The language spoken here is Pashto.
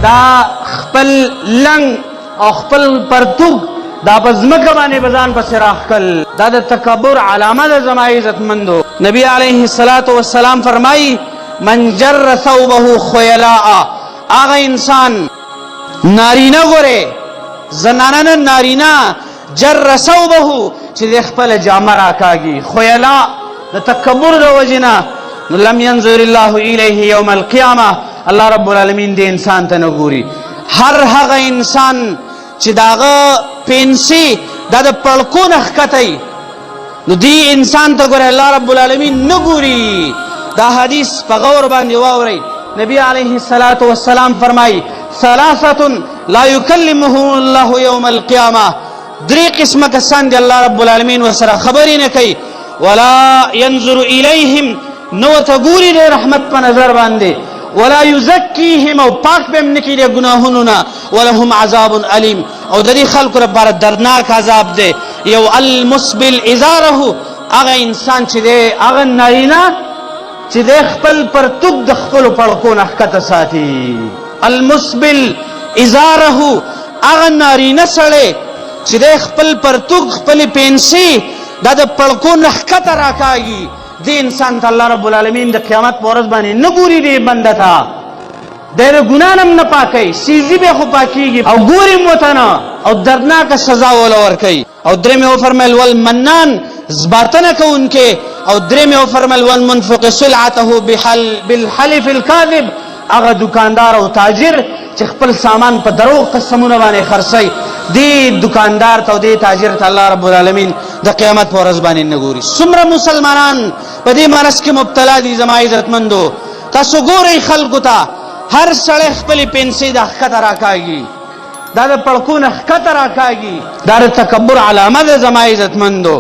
دا خپل لنګ او خپل پرتوګ دا په ځمکه باندې به ځان پسې راښکل، دا د تکبر علامه ده زما عزتمندو. نبی علیه الصلاة والسلام فرمایي من جر ثوبه خیلاء، هغه انسان نارینه ګورې زنانه نه نارینه جر ثوبه چې د خپل جامه راکاږي خیلاء د تکبر د وجې نه، نو لم ينظر الله الیه یوم القیامه، الله رب العالمین دې انسان ته نه ګوري. هر هغه انسان چې داغه پینسي دا د پړکو نه ښکتی نو دې انسان ته ګوره الله رب العالمین نه ګوري. دا حدیث په غور باندې واورئ. نبی علیه الصلاة والسلام فرمایي ثلاثة لا یکلمهم الله یوم القیامه، درې قسمه کسان دی الله رب العالمین ورسره خبرې نه کوي، ولا ينظر الیهم، نو ورته ګوري د رحمت په نظر باندې، ولا یزکیهم، او پاک به هم نه کړي د ګناهونو نه، ولهم عذاب علیم، او د دې خلکو لپاره دردناک عذاب دی. یو المسبل ازاره، هغه انسان چې دی هغه نارینه چې دی خپل پرتوګ د خپلو پړکو نه ښکته ساتي. المسبل ازاره، هغه نارینه سړی چې دی خپل پرتوګ خپلې پینسي دا د پړکو نه ښکته راکاږي، دې انسان ته الله رب العالمین د قیامت په ورځ باندې نه ګوري دې بنده ته، دی د ګناه نه هم نه پاکوي، سیزي به خو پاکېږي او ګوري هم ورته نه، او دردناکه سزا وله ورکوي. او درېمې وفرمیل والمنان، زبارتنه کوونکې، او درېمې وفرمیل والمنفق سلعته بالحلف الکاذب، هغه دکاندار او تاجر چې خپل سامان په دروغ قسمونه باندې خرڅوي، دې دکاندار ته او دې تاجر ته الله رب العالمین د قیامت په ورځ باندې نه ګوري. څومره مسلمانان په دې مرض کې مبتلا دي زما عزتمندو. تاسو ګورئ خلکو ته هر سړی خپلې پنسۍ د ښکته راکاږي، دا د پړکو نه ښکته راکاږي، دا د تکبر علامه ده زما عزتمندو.